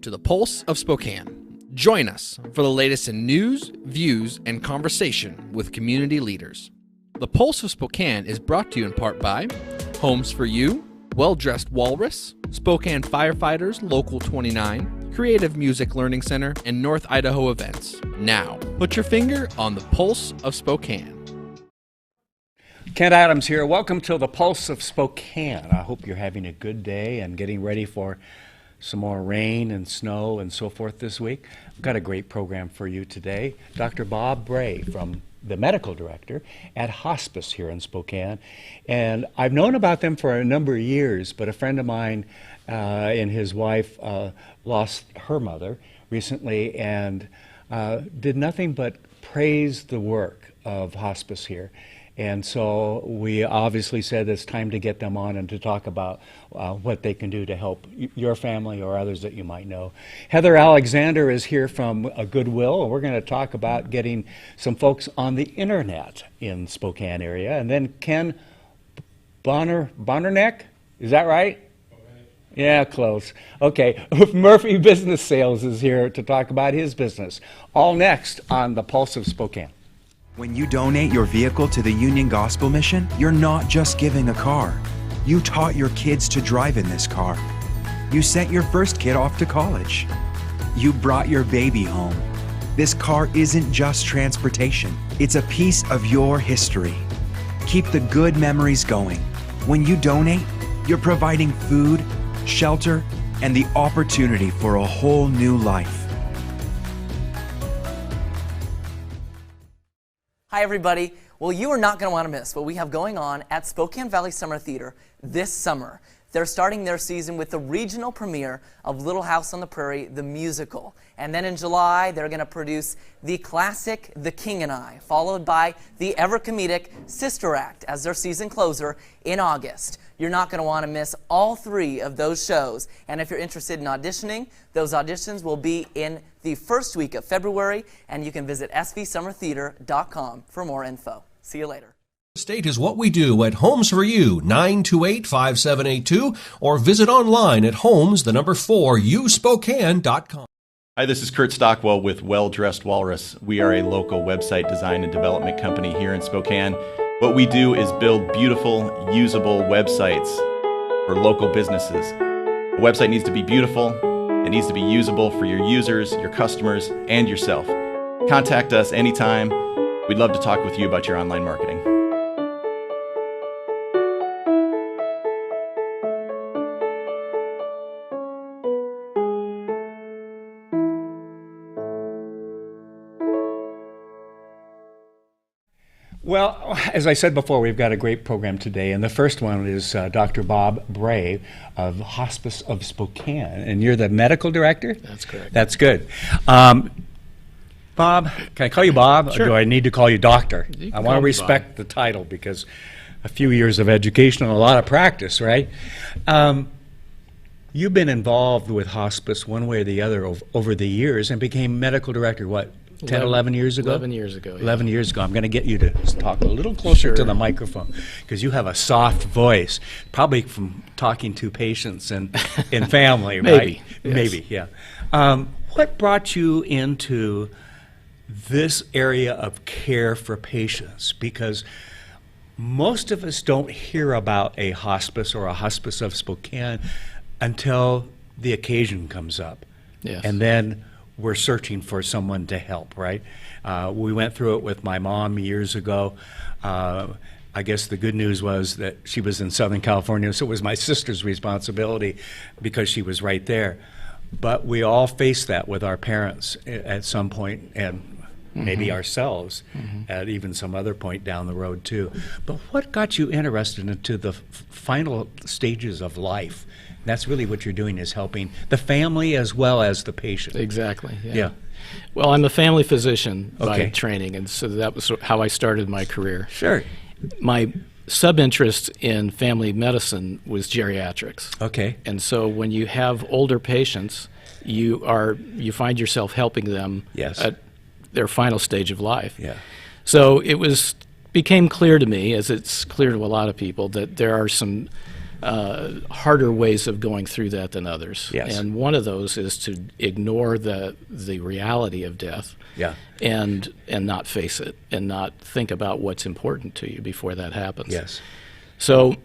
to the Pulse of Spokane. Join us for the latest in news, views, and conversation with community leaders. The Pulse of Spokane is brought to you in part by Homes for You, Well-Dressed Walrus, Spokane Firefighters Local 29, Creative Music Learning Center, and North Idaho Events. Now, put your finger on the Pulse of Spokane. Kent Adams here. Welcome to the Pulse of Spokane. I hope you're having a good day and getting ready for some more rain and snow and so forth this week. I've got a great program for you today. Dr. Bob Bray, from the medical director at Hospice here in Spokane. And I've known about them for a number of years, but a friend of mine and his wife lost her mother recently and did nothing but praise the work of Hospice here. And so we obviously said it's time to get them on and to talk about what they can do to help your family or others that you might know. Heather Alexander is here from Goodwill, and we're going to talk about getting some folks on the internet in Spokane area. And then Ken Bohenek, is that right? Yeah, close. Okay, Murphy Business Sales is here to talk about his business. All next on the Pulse of Spokane. When you donate your vehicle to the Union Gospel Mission, you're not just giving a car. You taught your kids to drive in this car. You sent your first kid off to college. You brought your baby home. This car isn't just transportation. It's a piece of your history. Keep the good memories going. When you donate, you're providing food, shelter, and the opportunity for a whole new life. Hi everybody. Well, you are not going to want to miss what we have going on at Spokane Valley Summer Theater this summer. They're starting their season with the regional premiere of Little House on the Prairie, the musical. And then in July, they're going to produce the classic The King and I, followed by the ever-comedic Sister Act as their season closer in August. You're not going to want to miss all three of those shows. And if you're interested in auditioning, those auditions will be in the first week of February, and you can visit svsummertheater.com for more info. See you later. Estate is what we do at Homes for You, 928-5782, or visit online at homes4uspokane.com. Hi, this is Kurt Stockwell with Well-Dressed Walrus. We are a local website design and development company here in Spokane. What we do is build beautiful, usable websites for local businesses. A website needs to be beautiful, it needs to be usable for your users, your customers, and yourself. Contact us anytime. We'd love to talk with you about your online marketing. Well, as I said before, we've got a great program today, and the first one is Dr. Bob Bray of Hospice of Spokane, and you're the medical director? That's correct. That's good. Bob, can I call you Bob, Sure. or do I need to call you doctor? You can I want call to me respect the title because a few years of education and a lot of practice, right? You've been involved with hospice one way or the other over the years and became medical director, what, 10, 11 years ago? 11 years ago, yeah. 11 years ago. I'm going to get you to talk a little closer to the microphone because you have a soft voice, probably from talking to patients and family, right? Yes. Maybe, yeah. What brought you into this area of care for patients? Because most of us don't hear about a hospice or a Hospice of Spokane until the occasion comes up. Yes. And then we're searching for someone to help, right? We went through it with my mom years ago. I guess the good news was that she was in Southern California, so it was my sister's responsibility because she was right there. But we all faced that with our parents at some point, and maybe ourselves at even some other point down the road too. But what got you interested into the final stages of life? That's really what you're doing, is helping the family as well as the patient. Exactly. Yeah. Well, I'm a family physician by Okay. training, and so that was how I started my career. Sure. My sub-interest in family medicine was geriatrics. Okay. And so when you have older patients, you find yourself helping them Yes. at their final stage of life. Yeah. So it became clear to me, as it's clear to a lot of people, that there are some harder ways of going through that than others. Yes. And one of those is to ignore the reality of death. Yeah. And not face it, and not think about what's important to you before that happens. Yes. So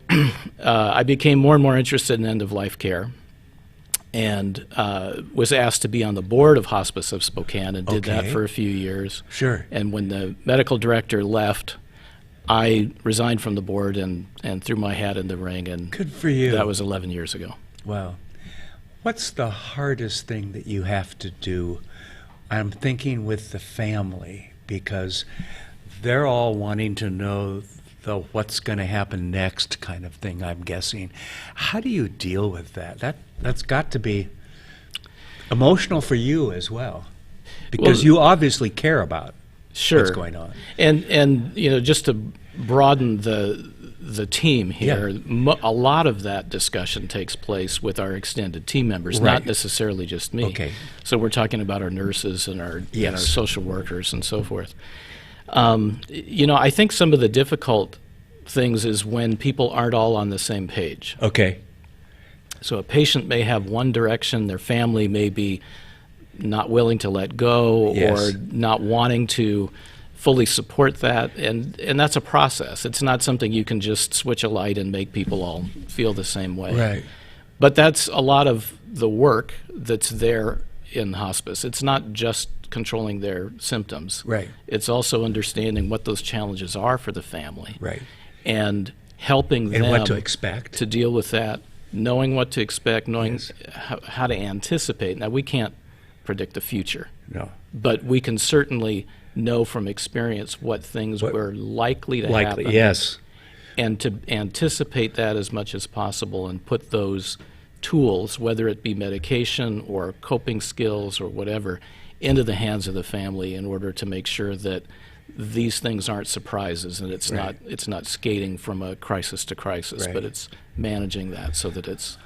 I became more and more interested in end-of-life care, and was asked to be on the board of Hospice of Spokane, and did that Okay. for a few years. Sure. And when the medical director left, I resigned from the board and threw my hat in the ring, and Good for you. that was 11 years ago. Wow. What's the hardest thing that you have to do? I'm thinking with the family, because they're all wanting to know the what's going to happen next kind of thing, I'm guessing. How do you deal with that? That's got to be emotional for you as well, because Well, you obviously care about Sure. what's going on. And just to broaden the team here, Yeah. a lot of that discussion takes place with our extended team members, Right. not necessarily just me. Okay. So we're talking about our nurses and our Yes. social workers and so forth. I think some of the difficult things is when people aren't all on the same page. Okay. So a patient may have one direction, their family may be not willing to let go, Yes. or not wanting to fully support that, and that's a process. It's not something you can just switch a light and make people all feel the same way. Right. But that's a lot of the work that's there in hospice. It's not just controlling their symptoms. Right. It's also understanding what those challenges are for the family. Right. And helping And them what to expect. to deal with that, knowing what to expect, knowing Yes. how to anticipate. Now, we can't predict the future, No. but we can certainly know from experience what things were likely to happen. Yes. And to anticipate that as much as possible and put those tools, whether it be medication or coping skills or whatever, into the hands of the family in order to make sure that these things aren't surprises, and it's Right. not skating from a crisis to crisis, Right. but it's managing that so that it's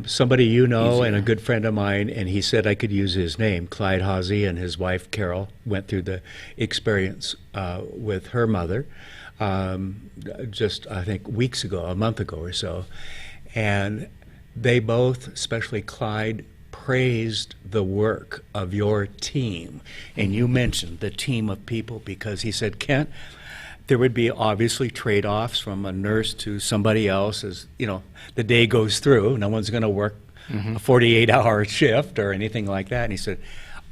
Somebody you know Easier. and a good friend of mine, and he said I could use his name, Clyde Hawsey, and his wife Carol went through the experience with her mother just, I think, weeks ago, a month ago or so. And they both, especially Clyde, praised the work of your team. And you mentioned the team of people, because he said, Kent, there would be obviously trade-offs from a nurse to somebody else as, the day goes through. No one's going to work a 48-hour shift or anything like that. And he said,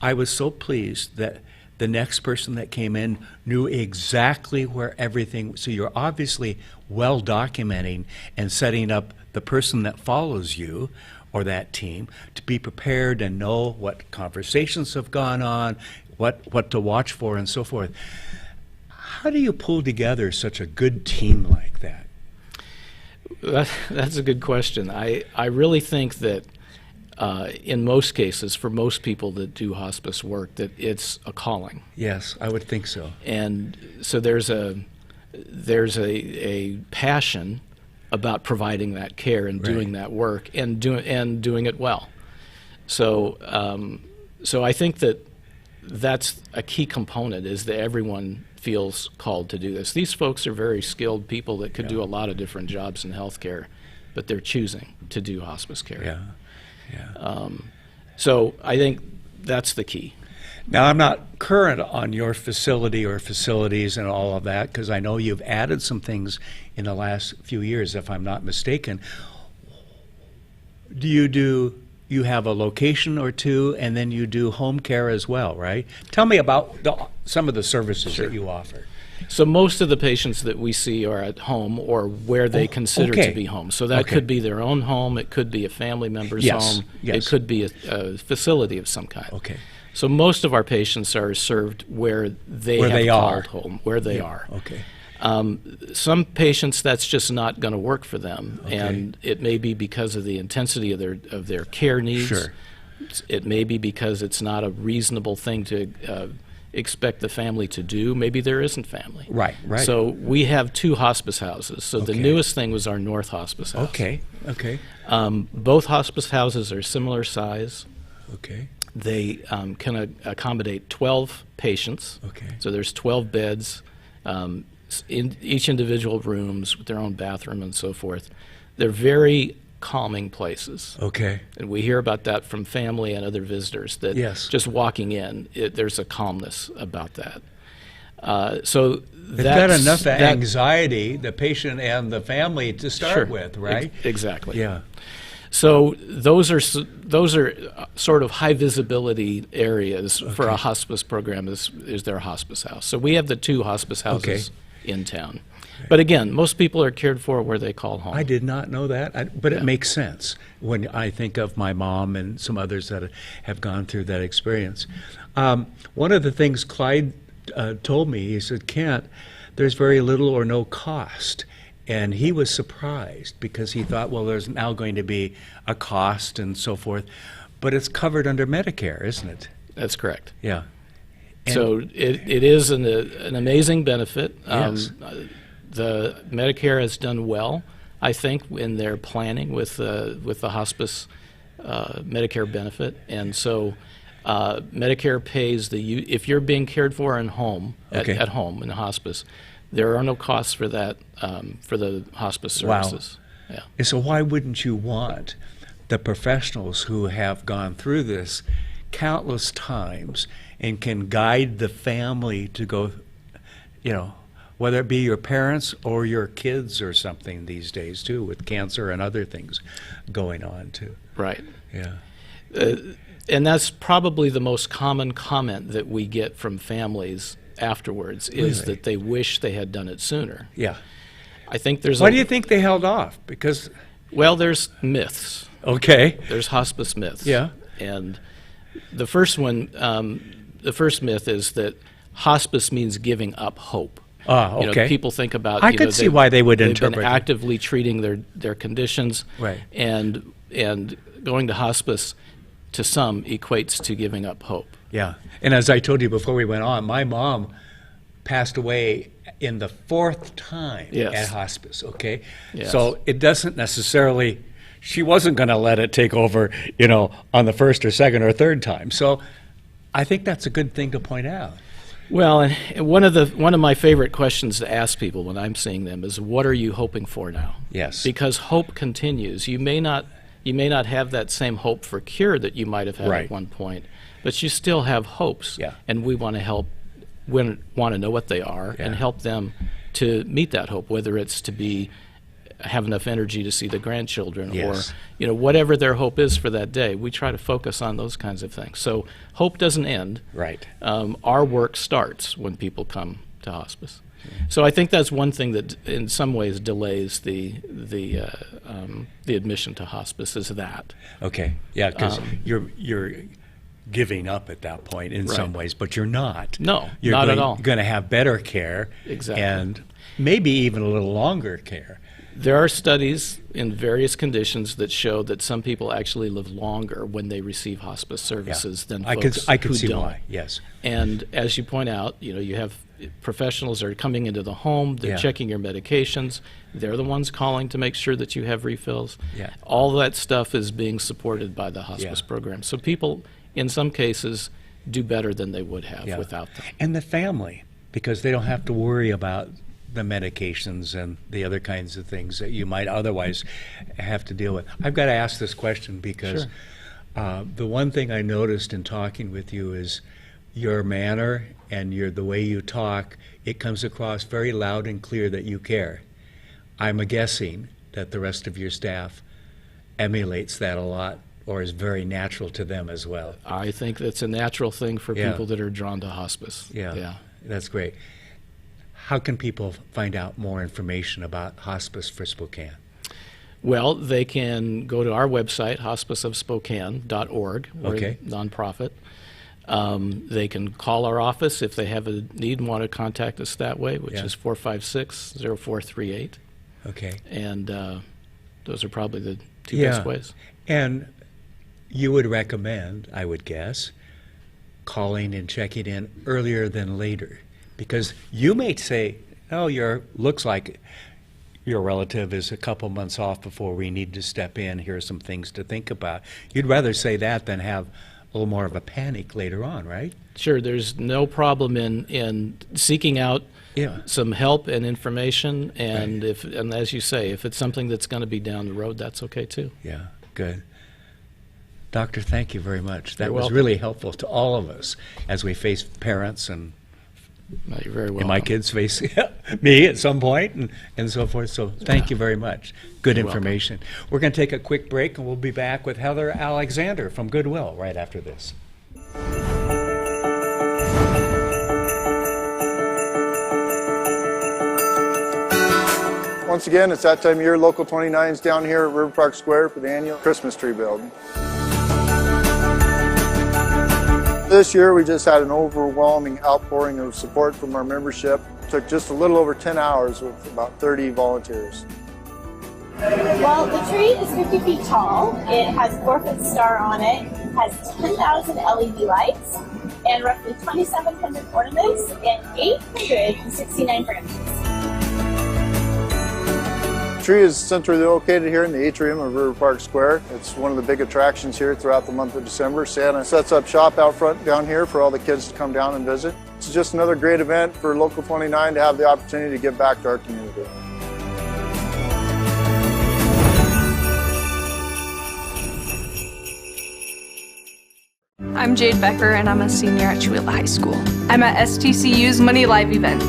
I was so pleased that the next person that came in knew exactly where everything, so you're obviously well documenting and setting up the person that follows you or that team to be prepared and know what conversations have gone on, what to watch for and so forth. How do you pull together such a good team like that? That's a good question. I really think that in most cases, for most people that do hospice work, that it's a calling. Yes, I would think so. And so there's a passion about providing that care and doing that work and doing it well. So I think that that's a key component, is that everyone feels called to do this. These folks are very skilled people that could do a lot of different jobs in healthcare, but they're choosing to do hospice care. Yeah. So I think that's the key. Now, I'm not current on your facility or facilities and all of that, because I know you've added some things in the last few years, if I'm not mistaken. You have a location or two, and then you do home care as well, right? Tell me about some of the services that you offer. So most of the patients that we see are at home or where they consider okay. to be home. So that could be their own home, it could be a family member's Yes, home, yes. it could be a facility of some kind. Okay. So most of our patients are served where they Where have they called are. home, where they are. Okay. Some patients, that's just not going to work for them, Okay. and it may be because of the intensity of their care needs. Sure. It may be because it's not a reasonable thing to expect the family to do. Maybe there isn't family. Right. So we have 2 hospice houses. So the Okay. newest thing was our North Hospice House. Okay. Both hospice houses are similar size. Okay. They can accommodate 12 patients. Okay. So there's 12 beds in each individual rooms with their own bathroom and so forth. They're very calming places. Okay. And we hear about that from family and other visitors, that Yes. just walking in, there's a calmness about that. So They've got enough anxiety, the patient and the family, to start Sure. with, right? Exactly. Yeah. So those are sort of high visibility areas for a hospice program. Is their hospice house. So we have the 2 hospice houses in town. But again, most people are cared for where they call home. I did not know that, but it makes sense when I think of my mom and some others that have gone through that experience. One of the things Clyde told me, he said, Kent, there's very little or no cost. And he was surprised because he thought, well, there's now going to be a cost and so forth. But it's covered under Medicare, isn't it? That's correct. Yeah. So it is an amazing benefit. Yes. The Medicare has done well, I think, in their planning with the hospice Medicare benefit, and so Medicare pays if you're being cared for in home at home in the hospice, there are no costs for that for the hospice services. Wow. Yeah. And so why wouldn't you want the professionals who have gone through this countless times and can guide the family to go, whether it be your parents or your kids or something these days too, with cancer and other things going on too. Right. Yeah. And that's probably the most common comment that we get from families afterwards, is Really? that they wish they had done it sooner. Yeah. I think there's Why do you think they held off? Because, well, there's myths. okay. There's hospice myths. Yeah. And the first one, the first myth is that hospice means giving up hope. Ah, okay. People think about. I could see why they would they've interpret been it. actively treating their conditions, Right. And going to hospice to some equates to giving up hope. Yeah. And as I told you before we went on, my mom passed away in the 4th time Yes. at hospice, okay? Yes. So it doesn't necessarily, she wasn't going to let it take over, on the 1st or 2nd or 3rd time. So I think that's a good thing to point out. Well, and one of my favorite questions to ask people when I'm seeing them is, what are you hoping for now? Yes. Because hope continues. You may not have that same hope for cure that you might have had Right. at one point, but you still have hopes. Yeah. And we want to help, want to know what they are, and Yeah. help them to meet that hope, whether it's to have enough energy to see the grandchildren, Yes. or whatever their hope is for that day. We try to focus on those kinds of things. So hope doesn't end. Right. Our work starts when people come to hospice. So I think that's one thing that in some ways delays the admission to hospice, is that. Okay. Yeah, because you're giving up at that point in some ways, but you're not. No, You're not at all. You're going to have better care. Exactly. And maybe even a little longer care. There are studies in various conditions that show that some people actually live longer when they receive hospice services than folks I could who see don't. why. Yes. And as you point out, you have professionals are coming into the home, they're Yeah. checking your medications, they're the ones calling to make sure that you have refills. Yeah. All that stuff is being supported by the hospice Yeah. program. So people, in some cases, do better than they would have Yeah. without them. And the family, because they don't have to worry about the medications and the other kinds of things that you might otherwise have to deal with. I've got to ask this question because the one thing I noticed in talking with you is your manner and the way you talk. It comes across very loud and clear that you care. I'm guessing that the rest of your staff emulates that a lot, or is very natural to them as well. I think that's a natural thing for Yeah. people that are drawn to hospice. Yeah, that's great. How can people find out more information about Hospice for Spokane? Well, they can go to our website, hospiceofspokane.org. We're Okay. a nonprofit. They can call our office if they have a need and want to contact us that way, which Yeah. is 456-0438. Okay. And those are probably the two Yeah. best ways. And you would recommend, I would guess, calling and checking in earlier than later, because you may say, "Oh, looks like your relative is a couple months off before we need to step in. Here are some things to think about." You'd rather say that than have little more of a panic later on, right? Sure, there's no problem in seeking out Yeah. some help and information, and and as you say, if it's something that's going to be down the road, that's okay too. Yeah, good. Doctor, thank you very much. That You're was welcome. really helpful to all of us as we face parents and You're very welcome. my kids face me at some point and so forth. So thank you very much. Good You're information. We're going to take a quick break, and we'll be back with Heather Alexander from Goodwill right after this. Once again, it's that time of year. Local 29's down here at River Park Square for the annual Christmas tree build. This year, we just had an overwhelming outpouring of support from our membership. It took just a little over 10 hours with about 30 volunteers. Well, the tree is 50 feet tall. It has a 4-foot star on it, has 10,000 LED lights, and roughly 2,700 ornaments and 869 branches. The tree is centrally located here in the atrium of River Park Square. It's one of the big attractions here throughout the month of December. Santa sets up shop out front down here for all the kids to come down and visit. It's just another great event for Local 29 to have the opportunity to give back to our community. I'm Jade Becker, and I'm a senior at Chewelah High School. I'm at STCU's Money Live event.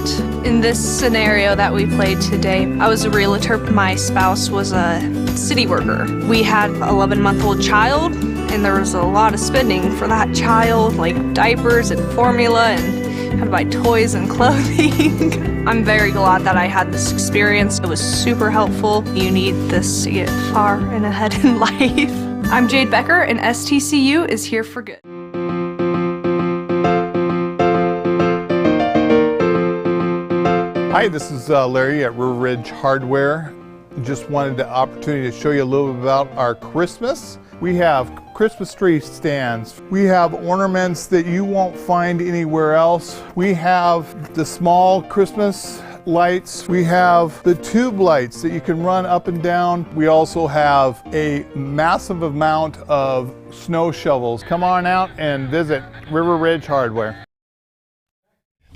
In this scenario that we played today, I was a realtor. My spouse was a city worker. We had an 11-month-old child, and there was a lot of spending for that child, like diapers and formula, and had to buy toys and clothing. I'm very glad that I had this experience. It was super helpful. You need this to get far and ahead in life. I'm Jade Becker, and STCU is here for good. Hi, this is Larry at River Ridge Hardware. Just wanted the opportunity to show you a little bit about our Christmas. We have Christmas tree stands. We have ornaments that you won't find anywhere else. We have the small Christmas lights. We have the tube lights that you can run up and down. We also have a massive amount of snow shovels. Come on out and visit River Ridge Hardware.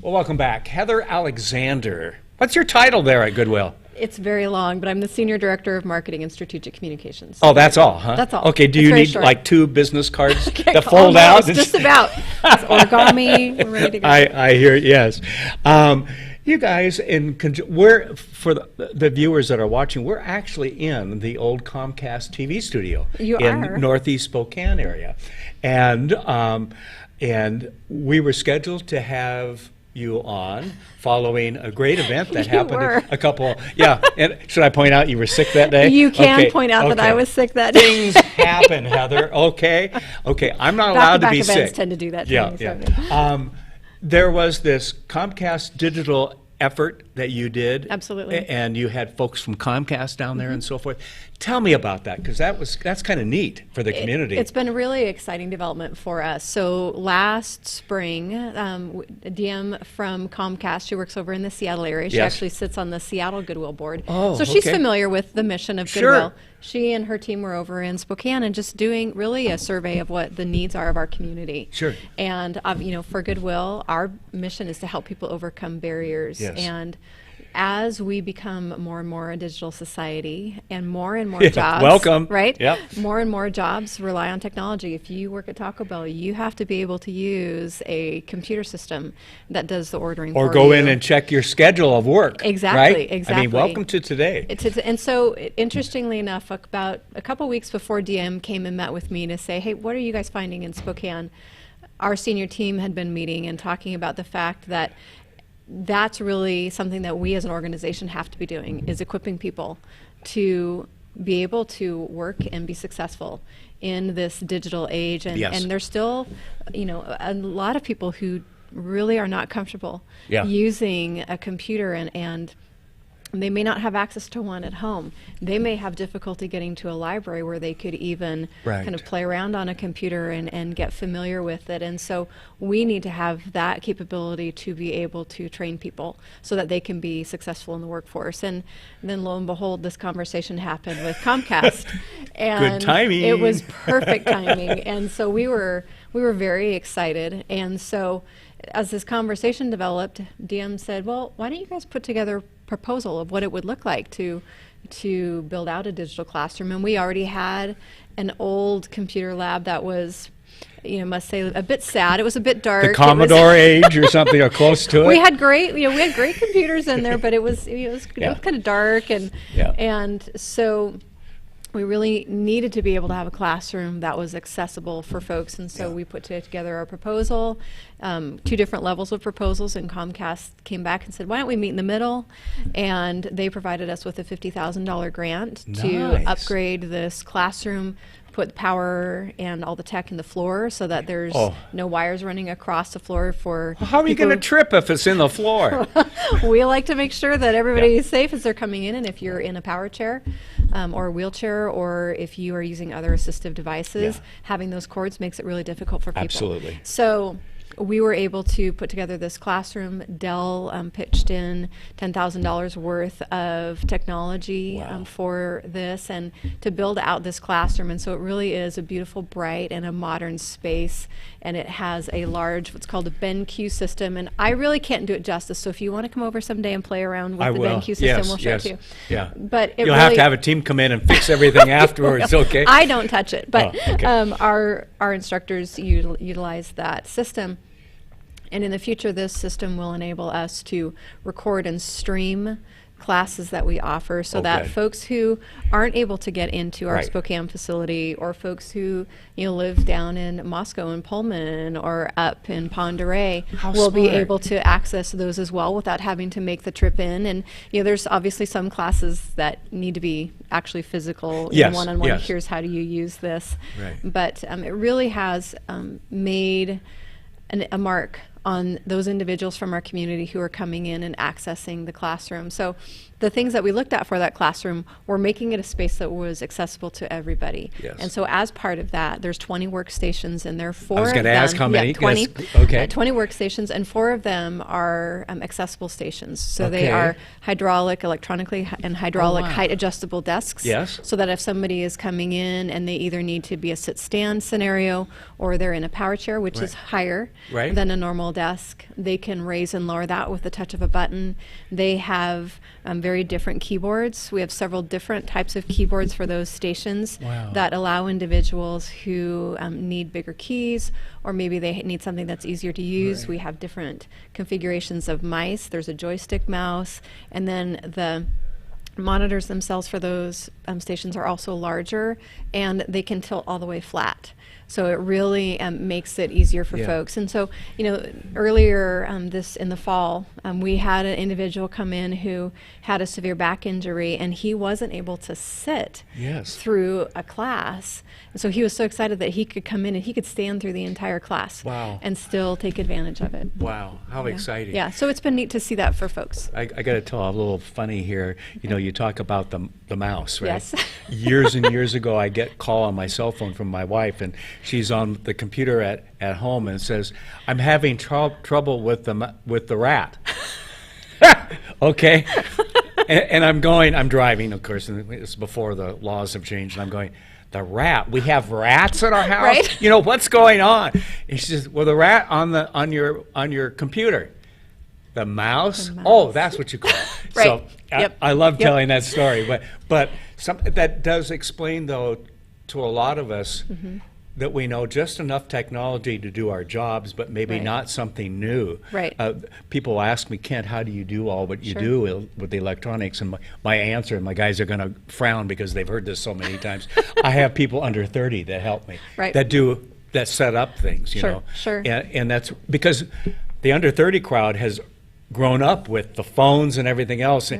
Well, welcome back. Heather Alexander. What's your title there at Goodwill? It's very long, but I'm the Senior Director of Marketing and Strategic Communications. Oh, that's all, huh? That's all. Okay, do It's you very need short. like 2 business cards to fold Almost, out? just about. It's origami. We're ready to go. I hear, yes. You guys, we're, for the viewers that are watching, we're actually in the old Comcast TV studio You in are. Northeast Spokane area. And we were scheduled to have you on following a great event that happened were. a couple, yeah. And should I point out you were sick that day? You can Okay, point out that okay. I was sick that day. Things happen, Heather, okay? Okay, I'm not allowed to Back-to-back be events sick. tend to do that to Yeah, me, yeah. so- There was this Comcast digital effort that you did. Absolutely. And you had folks from Comcast down there and so forth. Tell me about that, because that's kind of neat for the community. It's been a really exciting development for us. So last spring, a DM from Comcast, she works over in the Seattle area. She Yes. actually sits on the Seattle Goodwill board. Oh, so she's okay. familiar with the mission of Sure. Goodwill. She and her team were over in Spokane and just doing really a survey of what the needs are of our community. Sure. And for Goodwill, our mission is to help people overcome barriers. Yes. And as we become more and more a digital society and more Yeah, jobs, welcome. right? Yep. More and more jobs rely on technology. If you work at Taco Bell, you have to be able to use a computer system that does the ordering Or for go you. in and check your schedule of work. Exactly, right? I mean, exactly. welcome to today. And so, interestingly enough, about a couple weeks before DM came and met with me to say, hey, what are you guys finding in Spokane? Our senior team had been meeting and talking about the fact that that's really something that we as an organization have to be doing, is equipping people to be able to work and be successful in this digital age. And, Yes. and there's still, a lot of people who really are not comfortable Yeah. using a computer, and they may not have access to one at home. They may have difficulty getting to a library where they could even Right. kind of play around on a computer and get familiar with it. And so we need to have that capability to be able to train people so that they can be successful in the workforce. And then lo and behold, this conversation happened with Comcast. And timing. it was perfect timing. And so we were we were very excited. And so as this conversation developed, DM said, well, why don't you guys put together a proposal of what it would look like to build out a digital classroom? And we already had an old computer lab that was, must say a bit sad. It was a bit dark. The Commodore age or something, or close to it. We had great computers in there, but it was kind of dark, and so we really needed to be able to have a classroom that was accessible for folks, and so we put together our proposal, 2 different levels of proposals, and Comcast came back and said, why don't we meet in the middle? And they provided us with a $50,000 grant to upgrade this classroom, put power and all the tech in the floor so that there's no wires running across the floor for How are you going to trip if it's in the floor? We like to make sure that everybody is safe as they're coming in, and if you're in a power chair or a wheelchair, or if you are using other assistive devices, having those cords makes it really difficult for people. Absolutely. So we were able to put together this classroom. Dell pitched in $10,000 worth of technology for this, and to build out this classroom. And so it really is a beautiful, bright, and a modern space. And it has a large, what's called a BenQ system. And I really can't do it justice. So if you want to come over someday and play around with the BenQ system, we'll show it to you. Yeah. But you'll have to have a team come in and fix everything afterwards. Okay. I don't touch it, but our instructors utilize that system. And in the future, this system will enable us to record and stream classes that we offer, so that folks who aren't able to get into our Spokane facility, or folks who live down in Moscow and Pullman or up in Pend Oreille, will be able to access those as well without having to make the trip in. And there's obviously some classes that need to be actually physical, one-on-one. Here's how do you use this. But it really has made a mark on those individuals from our community who are coming in and accessing the classroom. So the things that we looked at for that classroom were making it a space that was accessible to everybody. And so as part of that, there's 20 workstations, and there are 4 I was going to ask how many. 20, okay. 20 workstations, and 4 of them are accessible stations. So they are hydraulic, electronically, and hydraulic height adjustable desks. So that if somebody is coming in and they either need to be a sit-stand scenario, or they're in a power chair, which is higher than a normal desk, they can raise and lower that with the touch of a button. They have very different keyboards. We have several different types of keyboards for those stations that allow individuals who need bigger keys, or maybe they need something that's easier to use. We have different configurations of mice. There's a joystick mouse, and then the monitors themselves for those stations are also larger, and they can tilt all the way flat. So it really makes it easier for folks. And so, earlier this in the fall, we had an individual come in who had a severe back injury, and he wasn't able to sit through a class. And so he was so excited that he could come in and he could stand through the entire class and still take advantage of it. Wow, how exciting. Yeah, so it's been neat to see that for folks. I got to tell a little funny here. You talk about the mouse, right? Yes. Years and years ago, I get a call on my cell phone from my wife, and she's on the computer at home and says, I'm having trouble with the rat. Okay. And I'm driving, of course, and it's before the laws have changed, and I'm going, the rat? We have rats at our house? What's going on? And she says, well, the rat on your computer. The mouse? Oh, that's what you call it. So I love telling that story, but that does explain, though, to a lot of us that we know just enough technology to do our jobs, but maybe not something new. People ask me, Kent, how do you do all what you do with the electronics? And my answer, and my guys are going to frown because they've heard this so many times, I have people under 30 that help me, that set up things, you know. And that's because the under 30 crowd has grown up with the phones and everything else,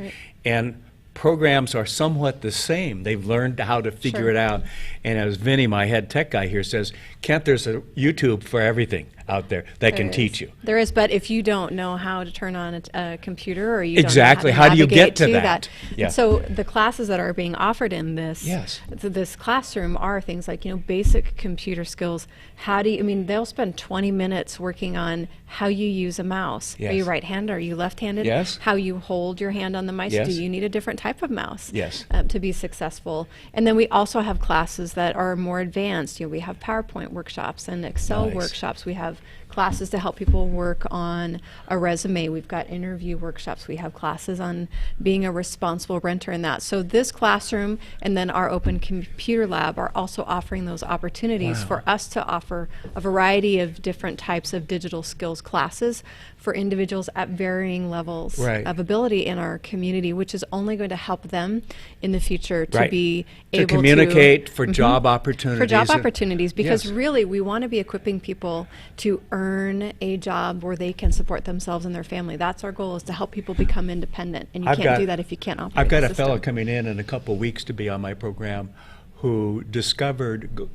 and programs are somewhat the same. They've learned how to figure it out. And as Vinny, my head tech guy here, says, Kent, there's a YouTube for everything. out there that can teach you. There is, but if you don't know how to turn on a computer, or you Exactly. don't know How do you get to navigate that? Yeah. So the classes that are being offered in this this classroom are things like, basic computer skills. They'll spend 20 minutes working on how you use a mouse. Yes. Are you right-handed? Are you left-handed? Yes. How you hold your hand on the mouse. Yes. Do you need a different type of mouse Yes. To be successful? And then we also have classes that are more advanced. We have PowerPoint workshops and Excel workshops. We have classes to help people work on a resume. We've got interview workshops. We have classes on being a responsible renter in that. So this classroom and then our open computer lab are also offering those opportunities for us to offer a variety of different types of digital skills classes for individuals at varying levels of ability in our community, which is only going to help them in the future to be able to communicate for job opportunities. For job opportunities, because really we want to be equipping people to earn a job where they can support themselves and their family. That's our goal, is to help people become independent, and you can't do that if you can't operate I've got the a system. fellow coming in a couple of weeks to be on my program who discovered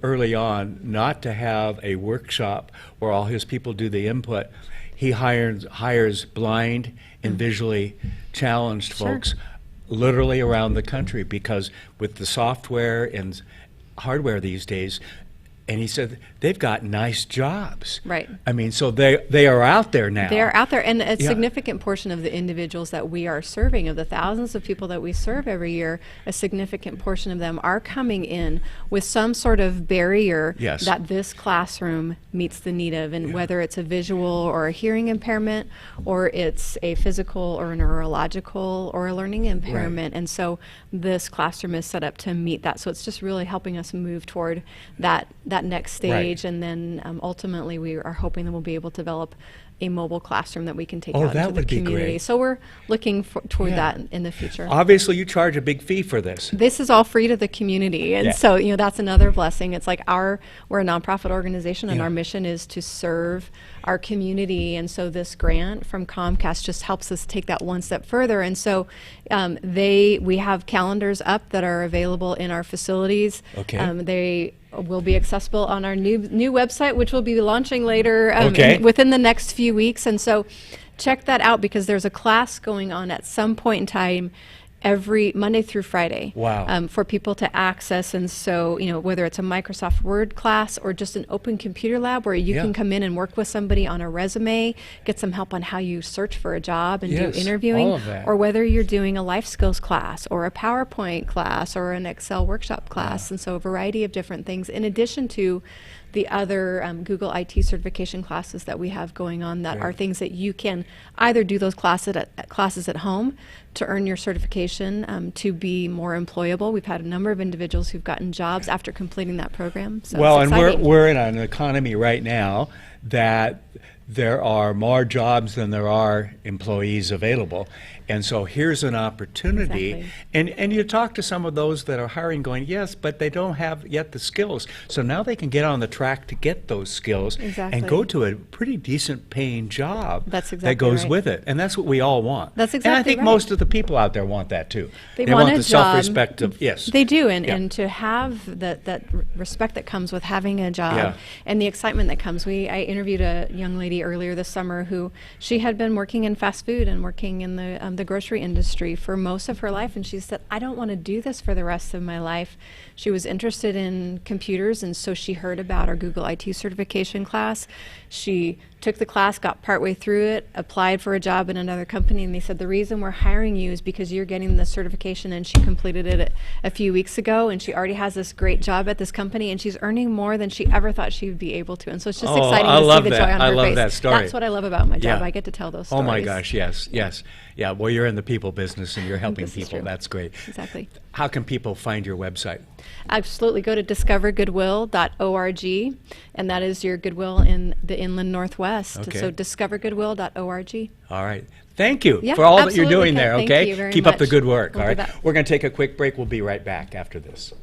early on not to have a workshop where all his people do the input. He hires blind and visually challenged folks literally around the country, because with the software and hardware these days, and he said they've got nice jobs. Right. So they are out there now. They are out there, and a significant portion of the individuals that we are serving, of the thousands of people that we serve every year, a significant portion of them are coming in with some sort of barrier that this classroom meets the need of, and whether it's a visual or a hearing impairment, or it's a physical or a neurological or a learning impairment. And so this classroom is set up to meet that. So it's just really helping us move toward that next stage, and then ultimately we are hoping that we'll be able to develop a mobile classroom that we can take out into the community. Great. So we're looking toward that in the future. Obviously, you charge a big fee for this. This is all free to the community, and so that's another blessing. It's like we're a nonprofit organization, and our mission is to serve our community, and so this grant from Comcast just helps us take that one step further. And so we have calendars up that are available in our facilities. They will be accessible on our new website, which will be launching later within the next few weeks. And so check that out, because there's a class going on at some point in time every Monday through Friday for people to access. And so, whether it's a Microsoft Word class or just an open computer lab where you can come in and work with somebody on a resume, get some help on how you search for a job and do interviewing, or whether you're doing a life skills class or a PowerPoint class or an Excel workshop class. And so a variety of different things, in addition to the other Google IT certification classes that we have going on, that are things that you can either do those classes at home to earn your certification, to be more employable. We've had a number of individuals who've gotten jobs after completing that program. So well, and we're in an economy right now that there are more jobs than there are employees available. And so here's an opportunity. And you talk to some of those that are hiring going, yes, but they don't have yet the skills. So now they can get on the track to get those skills and go to a pretty decent paying job that goes with it. And that's what we all want. That's exactly And I think most of the people out there want that too. They want a the job. self-respect of, They do, and to have that respect that comes with having a job and the excitement that comes. I interviewed a young lady earlier this summer who she had been working in fast food and working in the grocery industry for most of her life, and she said, I don't want to do this for the rest of my life. She was interested in computers, and so she heard about our Google IT certification class. She took the class, got partway through it, applied for a job in another company, and they said, the reason we're hiring you is because you're getting the certification. And she completed it a few weeks ago, and she already has this great job at this company, and she's earning more than she ever thought she would be able to. And so it's just exciting to see the joy on her face. I love that story. That's what I love about my job. I get to tell those stories. Oh my gosh, yes. Yeah, well, you're in the people business and you're helping people. That's great. Exactly. How can people find your website? Absolutely. Go to discovergoodwill.org, and that is your Goodwill in the Inland Northwest. Okay. So discovergoodwill.org. All right. Thank you Yeah, for all that absolutely, you're doing Ken. there, Thank okay? you very Keep up much. the good work, We'll all do right? that. We're going to take a quick break. We'll be right back after this.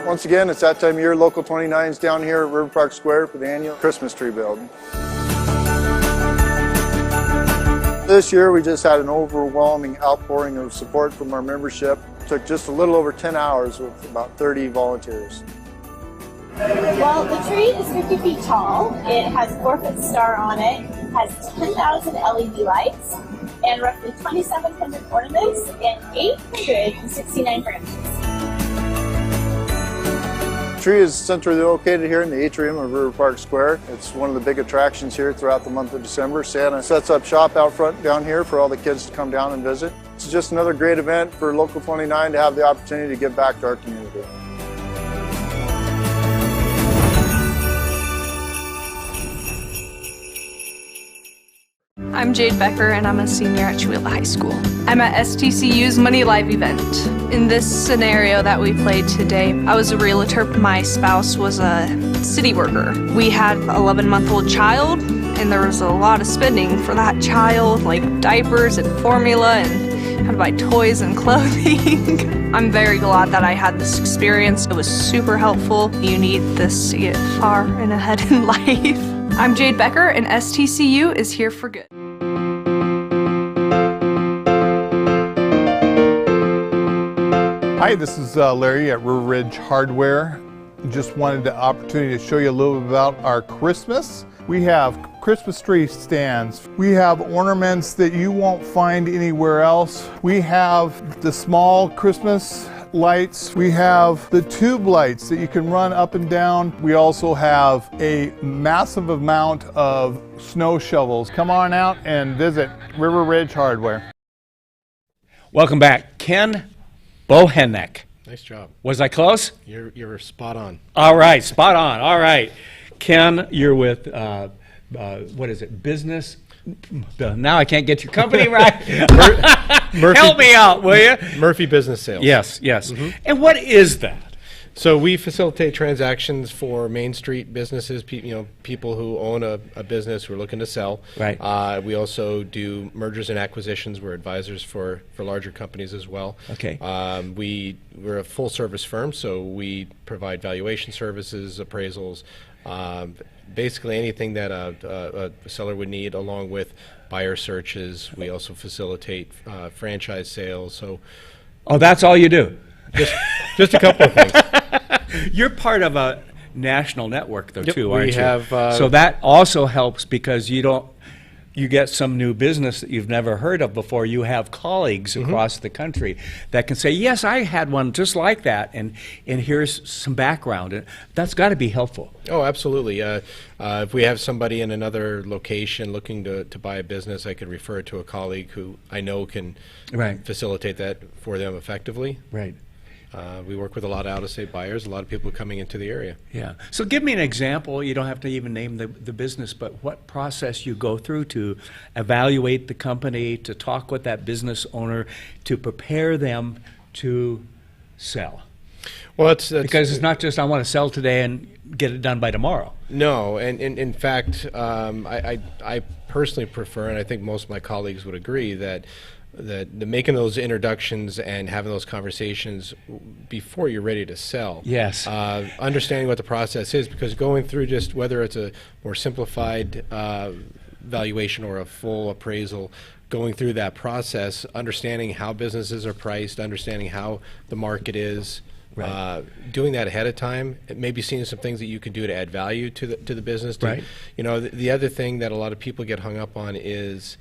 Once again, it's that time of year. Local 29's down here at River Park Square for the annual Christmas tree build. This year we just had an overwhelming outpouring of support from our membership. It took just a little over 10 hours with about 30 volunteers. Well, the tree is 50 feet tall. It has a 4-foot star on it, has 10,000 LED lights, and roughly 2,700 ornaments and 869 branches. The tree is centrally located here in the atrium of River Park Square. It's one of the big attractions here throughout the month of December. Santa sets up shop out front down here for all the kids to come down and visit. It's just another great event for Local 29 to have the opportunity to give back to our community. I'm Jade Becker, and I'm a senior at Chewelah High School. I'm at STCU's Money Live event. In this scenario that we played today, I was a realtor. My spouse was a city worker. We had an 11-month-old child, and there was a lot of spending for that child, like diapers and formula, and had to buy toys and clothing. I'm very glad that I had this experience. It was super helpful. You need this to get far and ahead in life. I'm Jade Becker, and STCU is here for good. Hi, this is Larry at River Ridge Hardware. Just wanted the opportunity to show you a little bit about our Christmas. We have Christmas tree stands. We have ornaments that you won't find anywhere else. We have the small Christmas lights. We have the tube lights that you can run up and down. We also have a massive amount of snow shovels. Come on out and visit River Ridge Hardware. Welcome back. Ken Bohenek. Nice job. Was I close? You're spot on. All right, spot on. All right. Ken, you're with, what is it, business? Now I can't get your company right. Murphy, help me out, will you? Murphy Business Sales. Yes, yes. And what is that? So we facilitate transactions for Main Street businesses, people who own a business who are looking to sell. Right. We also do mergers and acquisitions. We're advisors for larger companies as well. Okay. We're a full-service firm, so we provide valuation services, appraisals, basically anything that a seller would need, along with buyer searches. We also facilitate franchise sales. So, oh, that's all you do? Just a couple of things. You're part of a national network, though, Yep, too, aren't we you? have, so that also helps because you get some new business that you've never heard of before. You have colleagues across the country that can say, yes, I had one just like that, and here's some background. And that's got to be helpful. Oh, absolutely. If we have somebody in another location looking to buy a business, I could refer to a colleague who I know can facilitate that for them effectively. Right. We work with a lot of out-of-state buyers, a lot of people coming into the area. Yeah. So give me an example. You don't have to even name the business, but what process you go through to evaluate the company, to talk with that business owner, to prepare them to sell. Well, that's because it's not just I want to sell today and get it done by tomorrow. No, and in fact, I personally prefer, and I think most of my colleagues would agree, that making those introductions and having those conversations before you're ready to sell. Yes. Understanding what the process is, because going through just whether it's a more simplified valuation or a full appraisal, going through that process, understanding how businesses are priced, understanding how the market is, doing that ahead of time, maybe seeing some things that you can do to add value to the business. Right. The other thing that a lot of people get hung up on is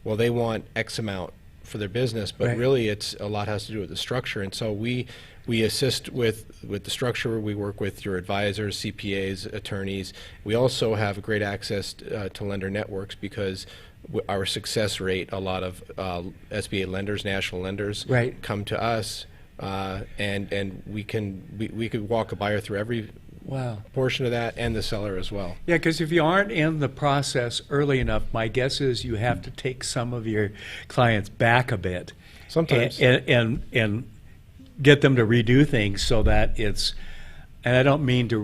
well, they want X amount for their business, but really it's a lot has to do with the structure. And so we assist with the structure. We work with your advisors, CPAs, attorneys. We also have great access to lender networks because our success rate, a lot of SBA lenders, national lenders, come to us, and we could walk a buyer through every portion of that, and the seller as well. Yeah, because if you aren't in the process early enough, my guess is you have to take some of your clients back a bit. Sometimes. And get them to redo things so that it's, and I don't mean to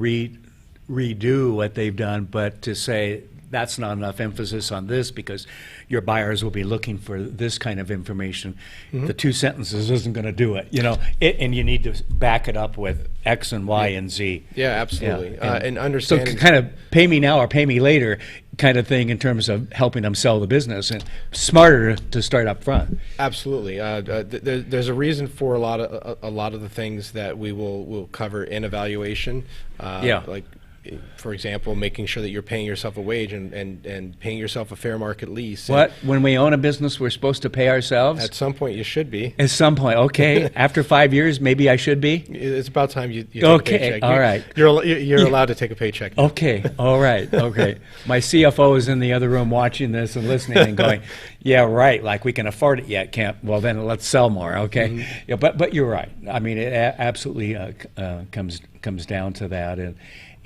redo what they've done, but to say that's not enough emphasis on this because your buyers will be looking for this kind of information. The 2 sentences isn't going to do it, and you need to back it up with X and Y and Z. Yeah, absolutely. Yeah. And understanding. So kind of pay me now or pay me later kind of thing in terms of helping them sell the business, and smarter to start up front. Absolutely. There's a reason for a lot of the things that we'll cover in evaluation. Like, for example, making sure that you're paying yourself a wage and paying yourself a fair market lease. What? When we own a business, we're supposed to pay ourselves? At some point, you should be. At some point, okay. After 5 years, maybe I should be? It's about time you take okay, a paycheck. All right. You're allowed to take a paycheck now. Okay, all right, okay. My CFO is in the other room watching this and listening and going, yeah, right, like we can afford it yet, can't, well then let's sell more, okay? Mm-hmm. Yeah, but you're right. I mean, it absolutely comes down to that.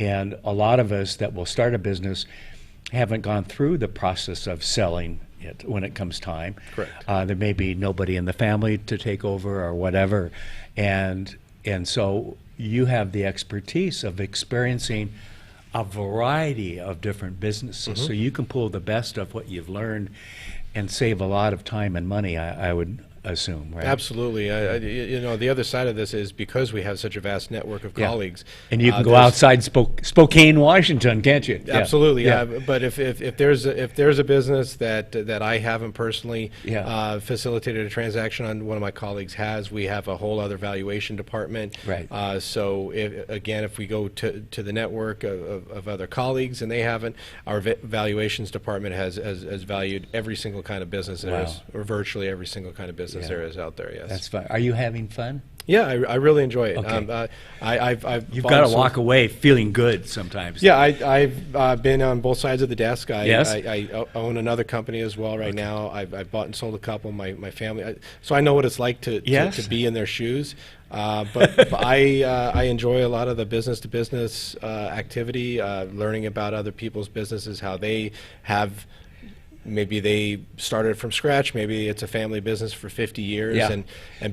And a lot of us that will start a business haven't gone through the process of selling it when it comes time. Correct. There may be nobody in the family to take over or whatever. And so you have the expertise of experiencing a variety of different businesses. Mm-hmm. So you can pull the best of what you've learned and save a lot of time and money, I would assume, right? Absolutely. The other side of this is because we have such a vast network of colleagues. And you can go outside Spokane, Washington, can't you? Absolutely. But if there's a business that I haven't personally facilitated a transaction on, one of my colleagues has, we have a whole other valuation department. Right. So if we go to the network of other colleagues and they haven't, our valuations department has valued every single kind of business there is, or virtually every single kind of business there is out there. Yes. That's fun. Are you having fun? Yeah, I really enjoy it. Okay. You've bought got to walk away feeling good sometimes. Yeah, I've been on both sides of the desk. Yes. I own another company as well right now. I've bought and sold a couple. My family, so I know what it's like to be in their shoes. But I enjoy a lot of the business-to-business activity, learning about other people's businesses, how they have. Maybe they started from scratch. Maybe it's a family business for 50 years, and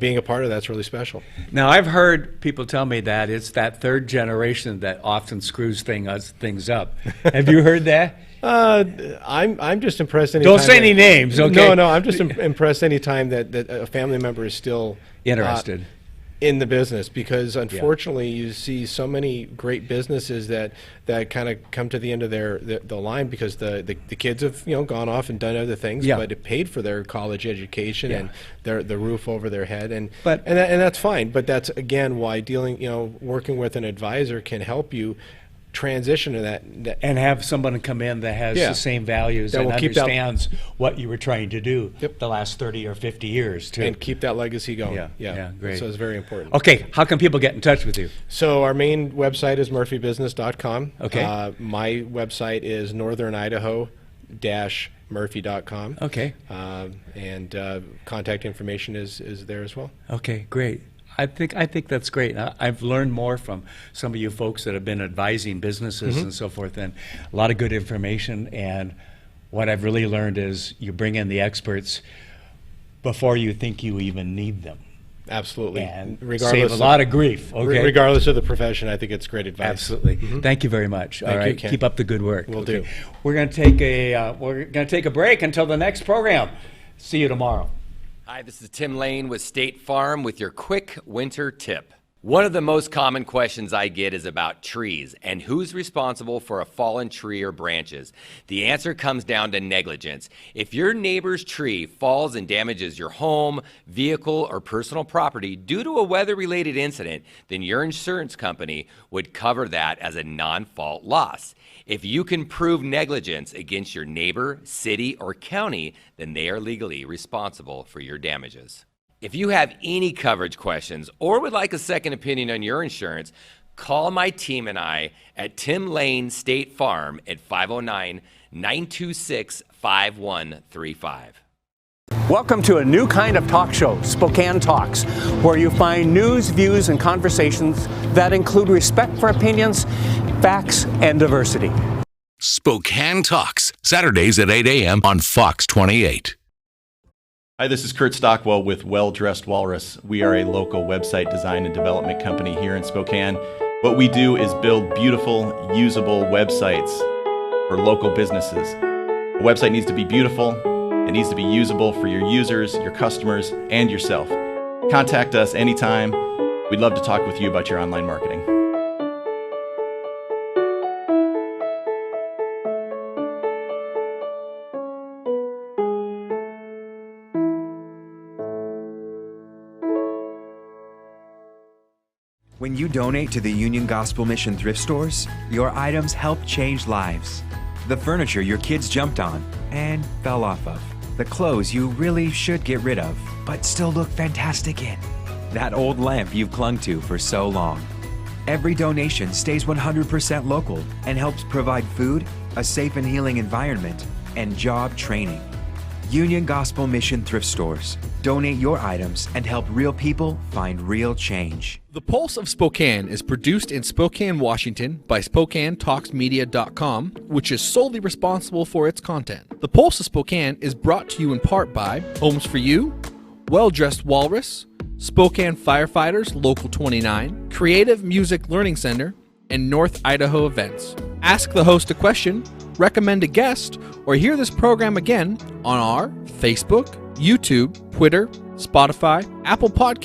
being a part of that's really special. Now, I've heard people tell me that it's that third generation that often screws things up. Have you heard that? I'm just impressed. Don't say any names, okay? No, I'm just impressed anytime that a family member is still interested in the business, because unfortunately you see so many great businesses that kind of come to the end of the line because the kids have gone off and done other things, but it paid for their college education and the roof over their head, and that's fine. But that's again why working with an advisor can help you transition to that and have someone come in that has the same values and understands what you were trying to do the last 30 or 50 years too, and keep that legacy going. Yeah, great. So it's very important. Okay, how can people get in touch with you? So our main website is murphybusiness.com. Okay. My website is northernidaho-murphy.com. Okay. And contact information is there as well. Okay, great. I think that's great. I've learned more from some of you folks that have been advising businesses and so forth, and a lot of good information. And what I've really learned is you bring in the experts before you think you even need them. Absolutely. And save a lot of grief. Okay. Regardless of the profession, I think it's great advice. Absolutely. Thank you very much. Thank All right. you, Ken. Keep up the good work. Will do. We're going to take a break until the next program. See you tomorrow. Hi, this is Tim Lane with State Farm with your quick winter tip. One of the most common questions I get is about trees and who's responsible for a fallen tree or branches. The answer comes down to negligence. If your neighbor's tree falls and damages your home, vehicle, or personal property due to a weather-related incident, then your insurance company would cover that as a non-fault loss. If you can prove negligence against your neighbor, city, or county, then they are legally responsible for your damages. If you have any coverage questions or would like a second opinion on your insurance, call my team and I at Tim Lane State Farm at 509-926-5135. Welcome to a new kind of talk show, Spokane Talks, where you find news, views, and conversations that include respect for opinions, facts, and diversity. Spokane Talks, Saturdays at 8 a.m. on Fox 28. Hi, this is Kurt Stockwell with Well Dressed Walrus. We are a local website design and development company here in Spokane. What we do is build beautiful, usable websites for local businesses. A website needs to be beautiful. It needs to be usable for your users, your customers, and yourself. Contact us anytime. We'd love to talk with you about your online marketing. When you donate to the Union Gospel Mission thrift stores, your items help change lives. The furniture your kids jumped on and fell off of. The clothes you really should get rid of, but still look fantastic in. That old lamp you've clung to for so long. Every donation stays 100% local and helps provide food, a safe and healing environment, and job training. Union Gospel Mission thrift stores. Donate your items and help real people find real change. The Pulse of Spokane is produced in Spokane, Washington by SpokaneTalksMedia.com, which is solely responsible for its content. The Pulse of Spokane is brought to you in part by Homes for You, Well Dressed Walrus, Spokane Firefighters Local 29, Creative Music Learning Center, and North Idaho Events. Ask the host a question, recommend a guest, or hear this program again on our Facebook, YouTube, Twitter, Spotify, Apple Podcasts,